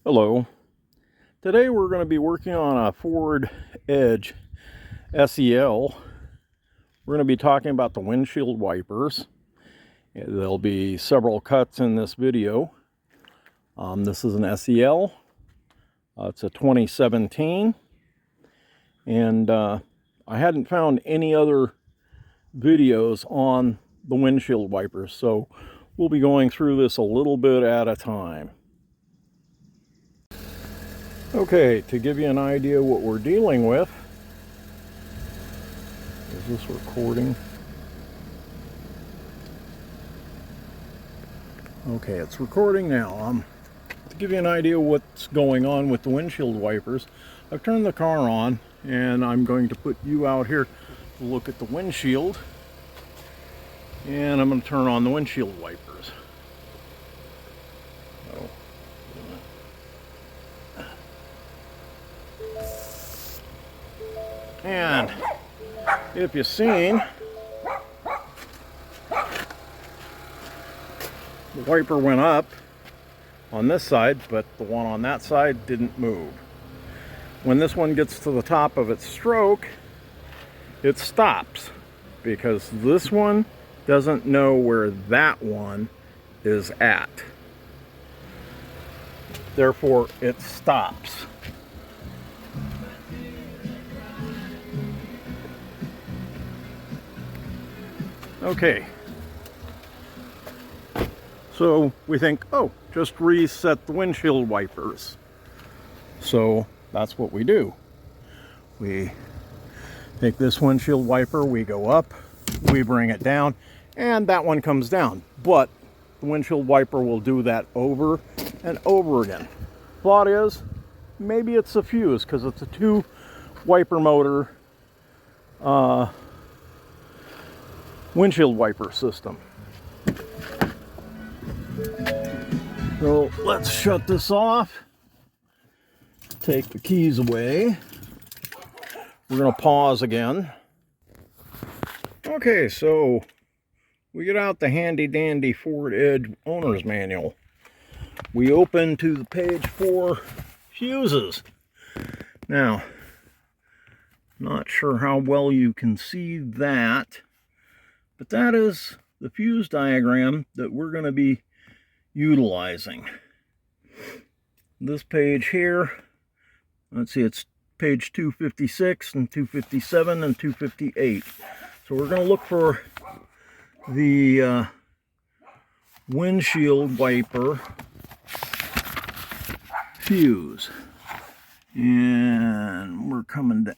Hello. Today we're going to be working on a Ford Edge SEL. We're going to be talking about the windshield wipers. There'll be several cuts in this video. This is an SEL. It's a 2017. And I hadn't found any other videos on the windshield wipers, so we'll be going through this a little bit at a time. Okay, to give you an idea what we're dealing with, is this recording? Okay, it's recording now. To give you an idea what's going on with the windshield wipers, I've turned the car on and I'm going to put you out here to look at the windshield, and I'm going to turn on the windshield wipers. So, and if you've seen, the wiper went up on this side, but the one on that side didn't move. When this one gets to the top of its stroke, it stops because this one doesn't know where that one is at. Therefore, it stops. Okay, so we think, oh, just reset the windshield wipers. So that's what we do. We take this windshield wiper, we go up, we bring it down, and that one comes down. But the windshield wiper will do that over and over again. Thought is, maybe it's a fuse, because it's a 2 wiper motor windshield wiper system. So let's shut this off, take the keys away. We're going to pause again. Okay, so we get out the handy dandy Ford Edge owner's manual. We open to the page for fuses. Now, not sure how well you can see that, but that is the fuse diagram that we're going to be utilizing. This page here, let's see, it's page 256 and 257 and 258. So we're going to look for the windshield wiper fuse. And we're coming down.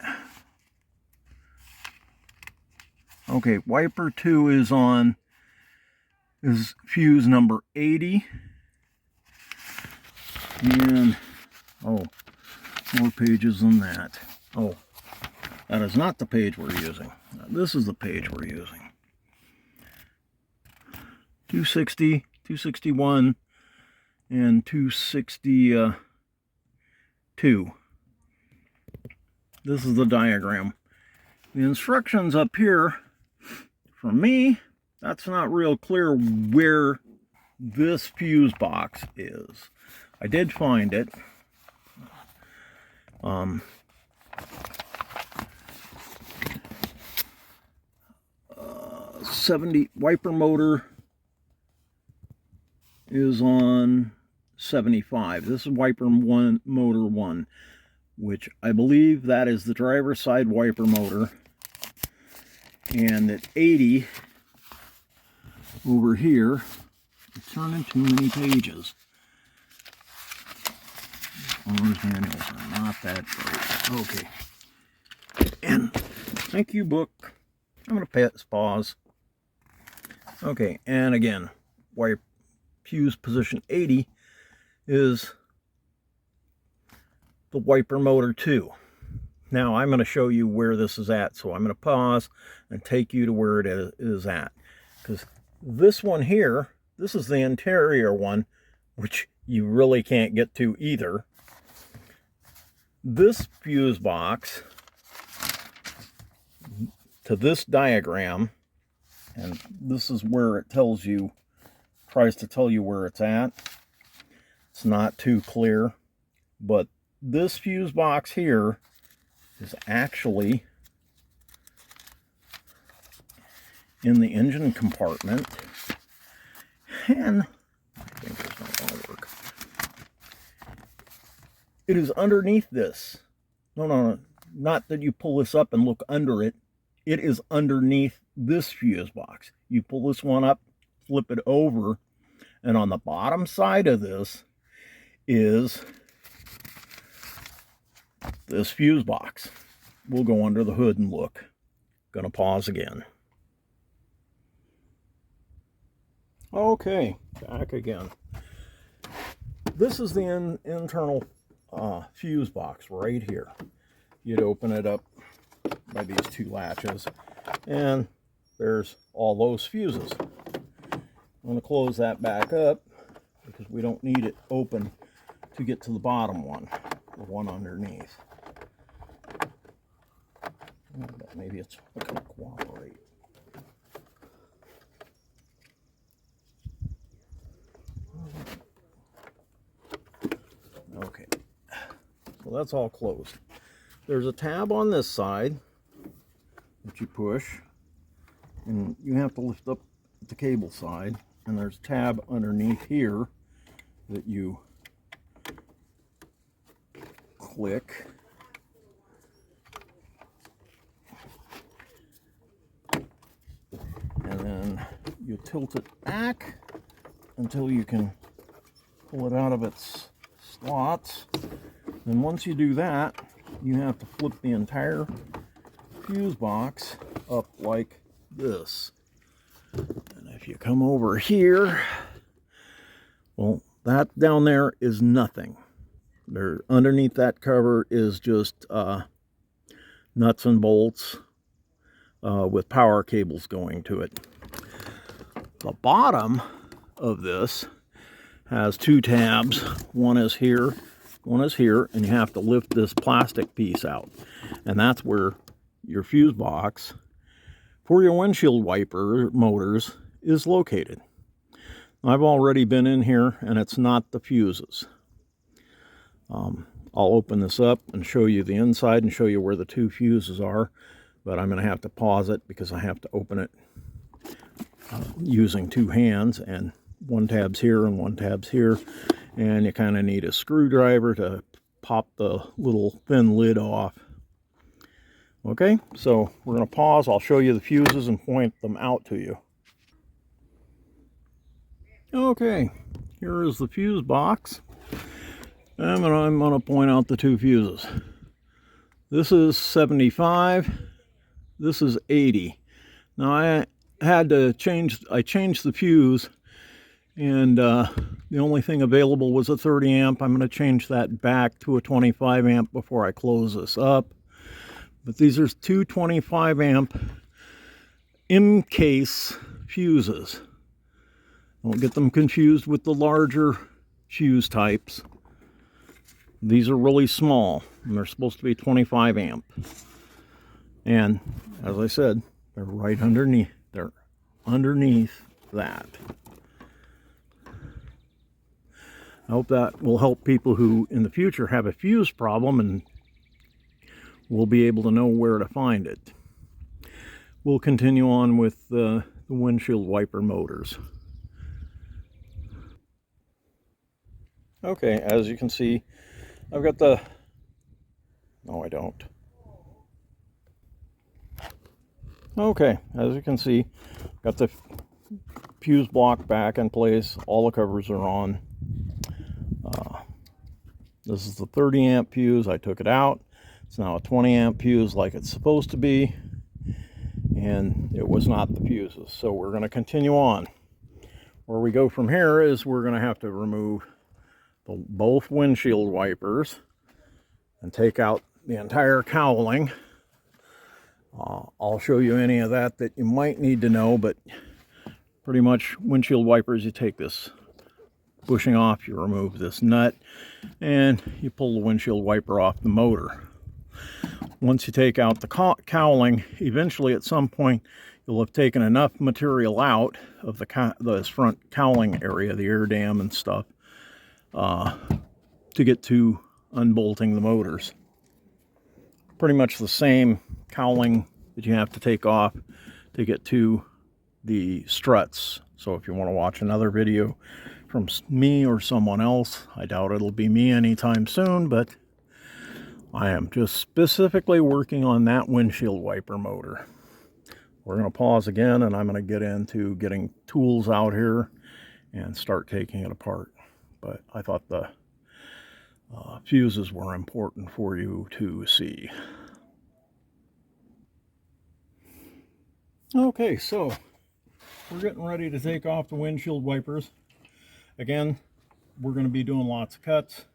Okay, wiper 2 is fuse number 80. And, oh, more pages than that. Oh, that is not the page we're using. This is the page we're using. 260, 261, and 262. This is the diagram. The instructions up here, for me, that's not real clear where this fuse box is. I did find it. 70 wiper motor is on 75. This is wiper motor 1, which I believe that is the driver's side wiper motor. And at 80 over here, it's turning too many pages. Owner's manuals are not that great. Okay. And thank you, book. I'm going to pause. Okay, and again, wiper fuse position 80 is the wiper motor 2. Now I'm going to show you where this is at, so I'm going to pause and take you to where it is at. Because this one here, this is the interior one, which you really can't get to either. This fuse box to this diagram, and this is where it tells you, tries to tell you where it's at. It's not too clear. But this fuse box here is actually in the engine compartment, and my finger's not going to work. It is underneath this. No, not that you pull this up and look under it. It is underneath this fuse box. You pull this one up, flip it over, and on the bottom side of this is this fuse box. We'll go under the hood and look. Gonna pause again. Okay, back again. This is the internal fuse box right here. You'd open it up by these two latches, and there's all those fuses. I'm going to close that back up because we don't need it open to get to the bottom one, the one underneath. But maybe it's not going to cooperate. Okay, so that's all closed. There's a tab on this side that you push, and you have to lift up the cable side, and there's a tab underneath here that you click. And then you tilt it back until you can pull it out of its slots. And once you do that, you have to flip the entire fuse box up like this. And if you come over here, well, that down there is nothing. There, underneath that cover is just nuts and bolts with power cables going to it. The bottom of this has two tabs. One is here, and you have to lift this plastic piece out. And that's where your fuse box for your windshield wiper motors is located. I've already been in here, and it's not the fuses. I'll open this up and show you the inside and show you where the two fuses are, but I'm going to have to pause it because I have to open it using two hands, and one tab's here and one tab's here, and you kind of need a screwdriver to pop the little thin lid off. Okay, so we're going to pause. I'll show you the fuses and point them out to you. Okay, here is the fuse box, and I'm going to point out the two fuses. This is 75, this is 80. Now I changed the fuse, and the only thing available was a 30 amp. I'm going to change that back to a 25 amp before I close this up. But these are two 25 amp in-case fuses. Don't get them confused with the larger fuse types. These are really small, and they're supposed to be 25 amp. And as I said, they're right underneath. They're underneath that. I hope that will help people who in the future have a fuse problem and will be able to know where to find it. We'll continue on with the windshield wiper motors. Okay, as you can see, I've got the... No, I don't. Okay, as you can see, got the fuse block back in place. All the covers are on. This is the 30 amp fuse. I took it out. It's now a 20 amp fuse like it's supposed to be, and it was not the fuses. So we're going to continue on. Where we go from here is we're going to have to remove both windshield wipers and take out the entire cowling. I'll show you any of that you might need to know, but pretty much windshield wipers, you take this bushing off, you remove this nut, and you pull the windshield wiper off the motor. Once you take out the cowling, eventually at some point you'll have taken enough material out of the front cowling area, the air dam and stuff, to get to unbolting the motors. Pretty much the same cowling that you have to take off to get to the struts. So if you want to watch another video from me or someone else, I doubt it'll be me anytime soon, but I am just specifically working on that windshield wiper motor. We're going to pause again, and I'm going to get into getting tools out here and start taking it apart. But I thought the fuses were important for you to see. Okay, so we're getting ready to take off the windshield wipers. Again, we're going to be doing lots of cuts.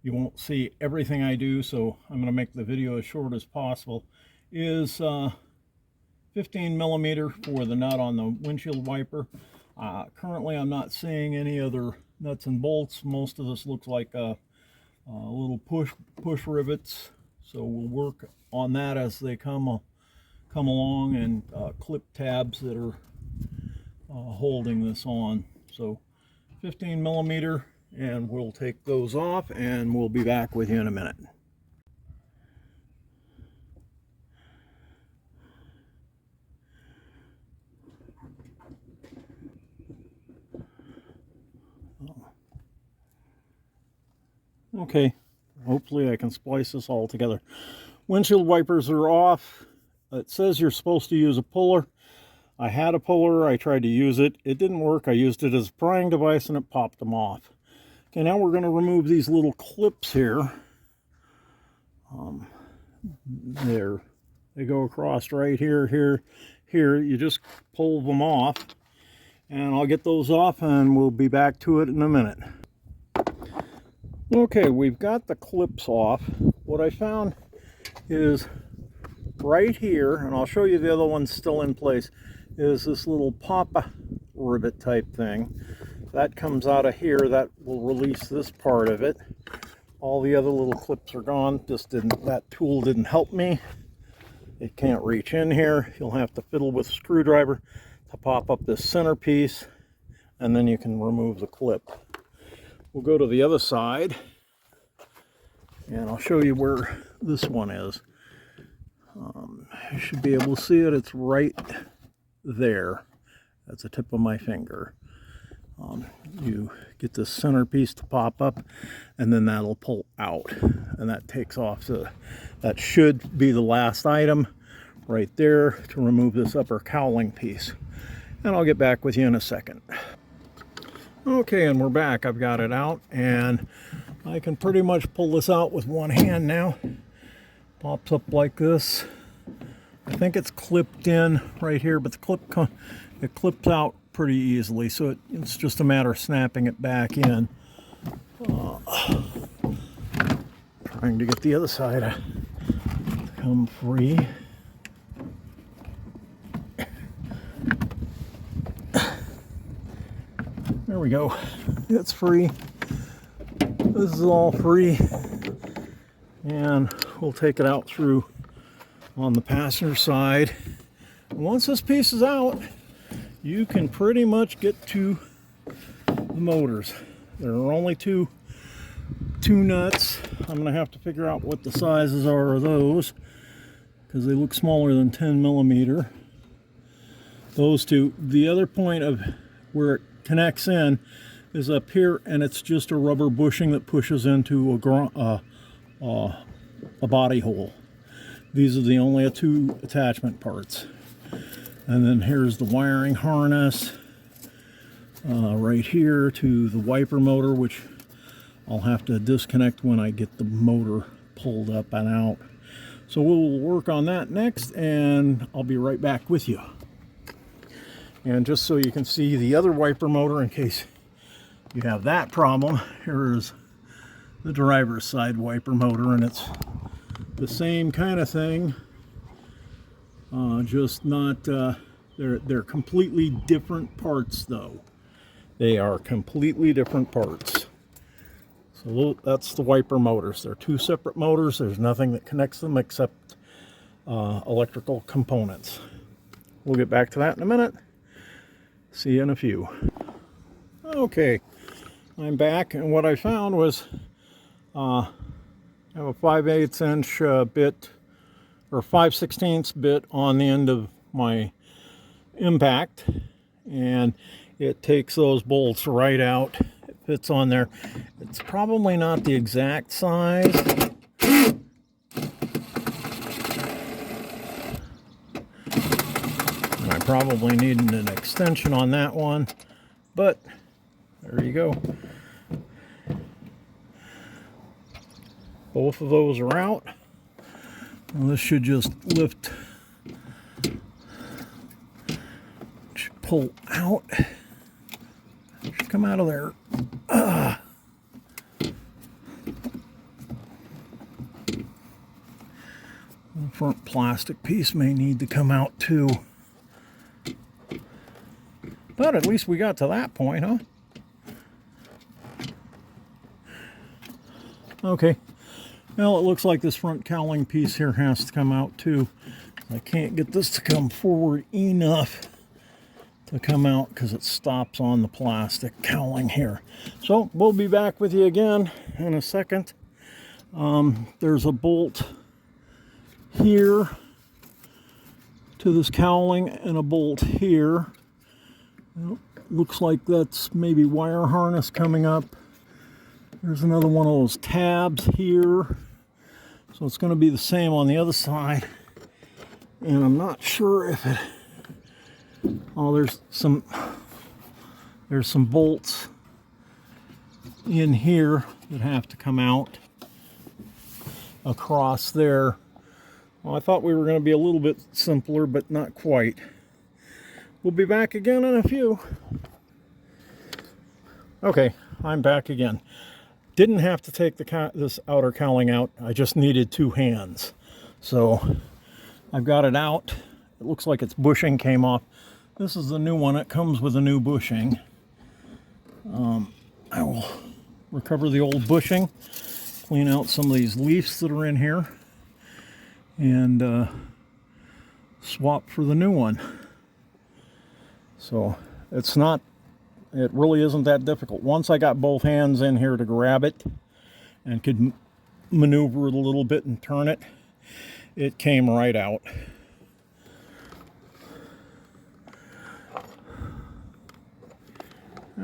You won't see everything I do, so I'm going to make the video as short as possible. Is 15 millimeter for the nut on the windshield wiper. Currently, I'm not seeing any other nuts and bolts. Most of this looks like little push rivets, so we'll work on that as they come along, and clip tabs that are holding this on. So 15 millimeter, and we'll take those off, and we'll be back with you in a minute. Okay, hopefully I can splice this all together. Windshield wipers are off. It says you're supposed to use a puller. I had a puller, I tried to use it. It didn't work. I used it as a prying device and it popped them off. Okay, now we're going to remove these little clips here. There. They go across right here, here. You just pull them off. And I'll get those off and we'll be back to it in a minute. Okay, we've got the clips off. What I found is right here, and I'll show you the other one's still in place, is this little pop rivet type thing. That comes out of here. That will release this part of it. All the other little clips are gone. That tool didn't help me. It can't reach in here. You'll have to fiddle with a screwdriver to pop up this centerpiece, and then you can remove the clip. We'll go to the other side, and I'll show you where this one is. You should be able to see it. It's right there. That's the tip of my finger. You get this centerpiece to pop up, and then that'll pull out, and that takes off. That should be the last item right there to remove this upper cowling piece. And I'll get back with you in a second. Okay, and we're back. I've got it out, and I can pretty much pull this out with one hand now. Pops up like this. I think it's clipped in right here, but it clips out pretty easily, so it's just a matter of snapping it back in. Trying to get the other side to come free. There we go. It's free. This is all free. And we'll take it out through on the passenger side. And once this piece is out, you can pretty much get to the motors. There are only two nuts. I'm going to have to figure out what the sizes are of those, because they look smaller than 10 millimeter. Those two. The other point of where it connects in is up here, and it's just a rubber bushing that pushes into a body hole. These are the only two attachment parts. And then here's the wiring harness right here to the wiper motor, which I'll have to disconnect when I get the motor pulled up and out. So we'll work on that next, and I'll be right back with you. And just so you can see the other wiper motor, in case you have that problem, here is the driver's side wiper motor, and it's the same kind of thing, just not, they're completely different parts though. They are completely different parts. So that's the wiper motors. They're two separate motors. There's nothing that connects them except electrical components. We'll get back to that in a minute. See you in a few. Okay, I'm back, and what I found was I have a 5/8 inch bit, or 5/16 bit on the end of my impact, and it takes those bolts right out. It fits on there. It's probably not the exact size. And I probably needed an extension on that one, but there you go. Both of those are out. And this should just lift, should pull out, should come out of there. The front plastic piece may need to come out too. But at least we got to that point, huh? Okay. Well, it looks like this front cowling piece here has to come out too. I can't get this to come forward enough to come out because it stops on the plastic cowling here. So we'll be back with you again in a second. There's a bolt here to this cowling and a bolt here. Well, looks like that's maybe wire harness coming up. There's another one of those tabs here. So it's going to be the same on the other side. And I'm not sure if it... Oh, there's some bolts in here that have to come out across there. Well, I thought we were going to be a little bit simpler, but not quite. We'll be back again in a few. Okay, I'm back again. Didn't have to take this outer cowling out. I just needed two hands. So I've got it out. It looks like its bushing came off. This is the new one. It comes with a new bushing. I will recover the old bushing, clean out some of these leaves that are in here, and swap for the new one. So it really isn't that difficult. Once I got both hands in here to grab it and could maneuver it a little bit and turn it, it came right out.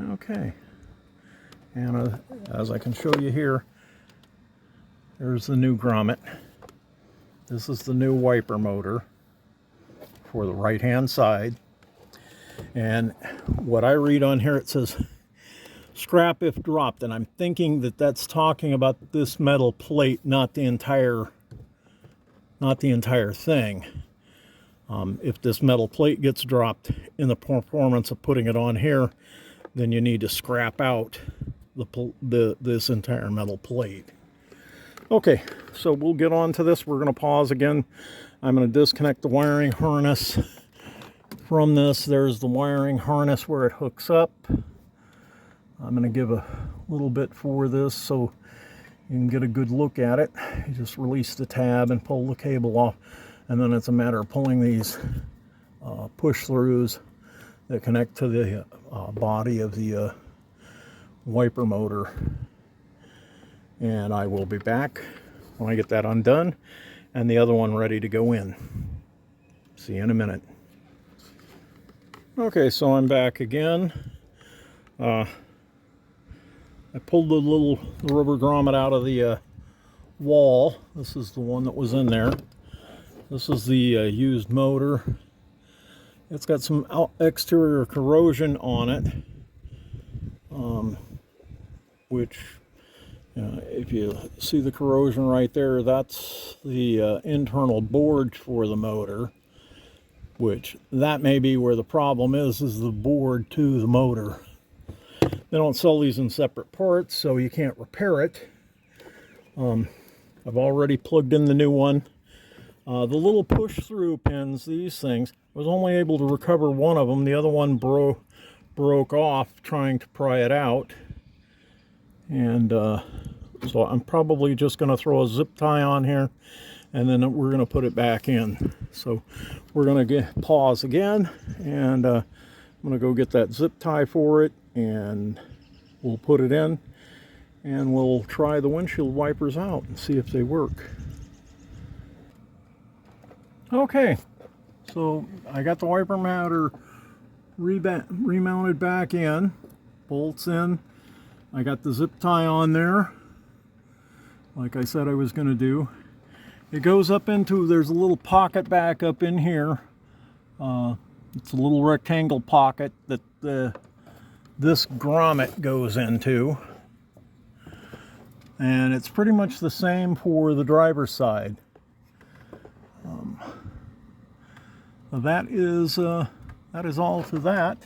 Okay, and as I can show you here, there's the new grommet. This is the new wiper motor for the right hand side. And what I read on here, it says scrap if dropped, and I'm thinking that that's talking about this metal plate, not the entire thing. If this metal plate gets dropped in the performance of putting it on here, then you need to scrap out this entire metal plate. Okay, so we'll get on to this. We're going to pause again. I'm going to disconnect the wiring harness from this. There's the wiring harness where it hooks up. I'm going to give a little bit for this so you can get a good look at it. You just release the tab and pull the cable off, and then it's a matter of pulling these push-throughs that connect to the body of the wiper motor. And I will be back when I get that undone and the other one ready to go in. See you in a minute. Okay, so I'm back again. I pulled the rubber grommet out of the wall. This is the one that was in there. This is the used motor. It's got some exterior corrosion on it, which, if you see the corrosion right there, that's the internal board for the motor, which that may be where the problem is the board to the motor. They don't sell these in separate parts, so you can't repair it. I've already plugged in the new one. The little push-through pins, these things, I was only able to recover one of them. The other one broke off trying to pry it out. And so I'm probably just going to throw a zip tie on here, and then we're going to put it back in. So we're going to pause again, and I'm going to go get that zip tie for it, and we'll put it in, and we'll try the windshield wipers out and see if they work. Okay, so I got the wiper mounter remounted back in, bolts in. I got the zip tie on there, like I said I was going to do. It goes up into, there's a little pocket back up in here. It's a little rectangle pocket that this grommet goes into. And it's pretty much the same for the driver's side. That is all to that.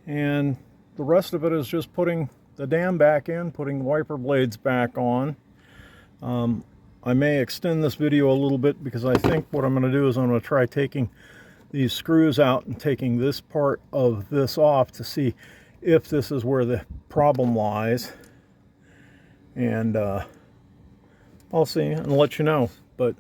And the rest of it is just putting the dam back in, putting the wiper blades back on. I may extend this video a little bit because I think what I'm going to do is I'm going to try taking these screws out and taking this part of this off to see if this is where the problem lies. And I'll see and let you know. But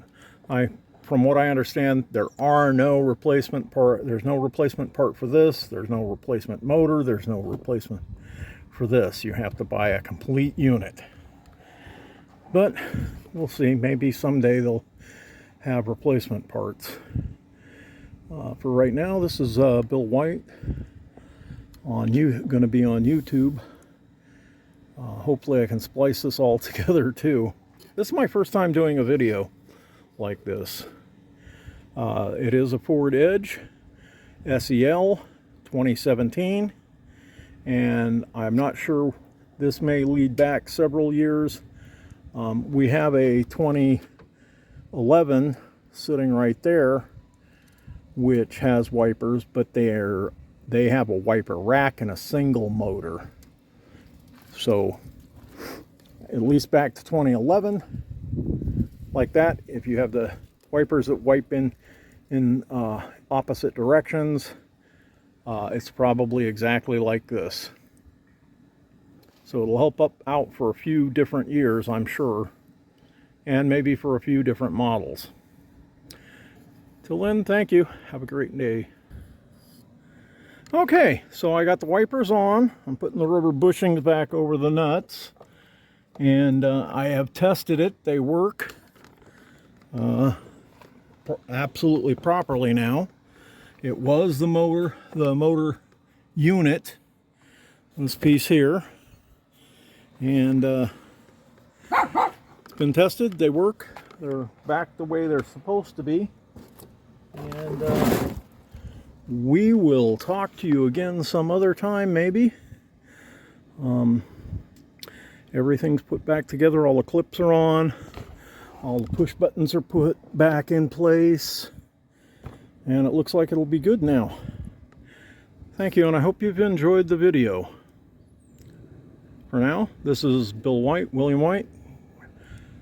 from what I understand, there are no replacement part. There's no replacement part for this. There's no replacement motor. There's no replacement for this. You have to buy a complete unit. But we'll see. Maybe someday they'll have replacement parts. For right now, this is Bill White going to be on YouTube. Hopefully I can splice this all together too. This is my first time doing a video like this. It is a Ford Edge SEL 2017, and I'm not sure, this may lead back several years. We have a 2011 sitting right there which has wipers, but they have a wiper rack and a single motor. So at least back to 2011, like that, if you have the wipers that wipe in opposite directions, it's probably exactly like this. So it'll help out for a few different years, I'm sure, and maybe for a few different models. Till then, thank you. Have a great day. Okay, so I got the wipers on. I'm putting the rubber bushings back over the nuts, and I have tested it. They work absolutely properly now. It was the motor unit, this piece here, and it's been tested. They work. They're back the way they're supposed to be. And we will talk to you again some other time, maybe. Everything's put back together. All the clips are on. All the push buttons are put back in place. And it looks like it'll be good now. Thank you, and I hope you've enjoyed the video. For now, this is Bill White, William White,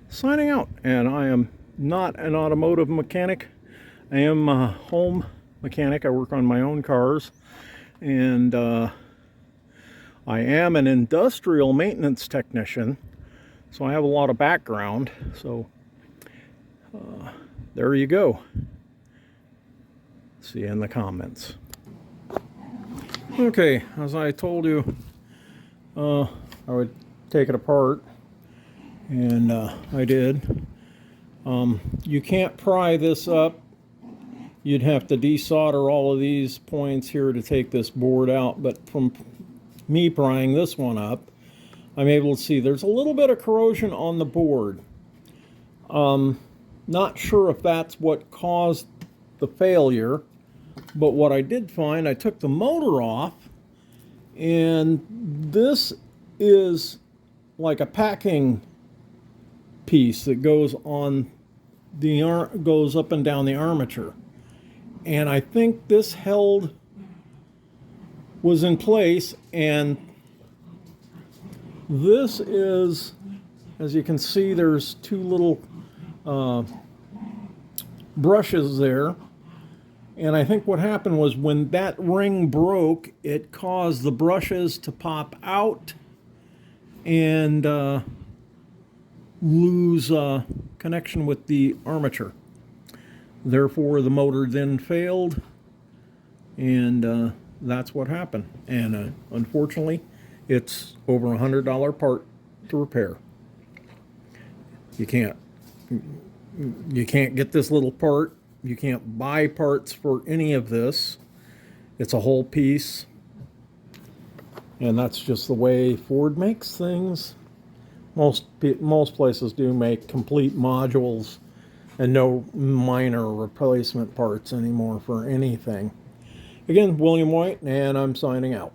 signing out. And I am not an automotive mechanic. I am a home mechanic. I work on my own cars, and I am an industrial maintenance technician, so I have a lot of background. So there you go. See you in the comments. Okay, as I told you, I would take it apart, and I did. You can't pry this up. You'd have to desolder all of these points here to take this board out, but from me prying this one up, I'm able to see there's a little bit of corrosion on the board. Not sure if that's what caused the failure, but what I did find, I took the motor off, and this is like a packing piece that goes on the goes up and down the armature. And I think this was in place, and this is, as you can see, there's two little brushes there. And I think what happened was when that ring broke, it caused the brushes to pop out and lose connection with the armature. Therefore, the motor then failed, and that's what happened. And unfortunately, it's over $100 part to repair. You can't get this little part. You can't buy parts for any of this. It's a whole piece. And that's just the way Ford makes things. Most places do make complete modules and no minor replacement parts anymore for anything. Again, William White, and I'm signing out.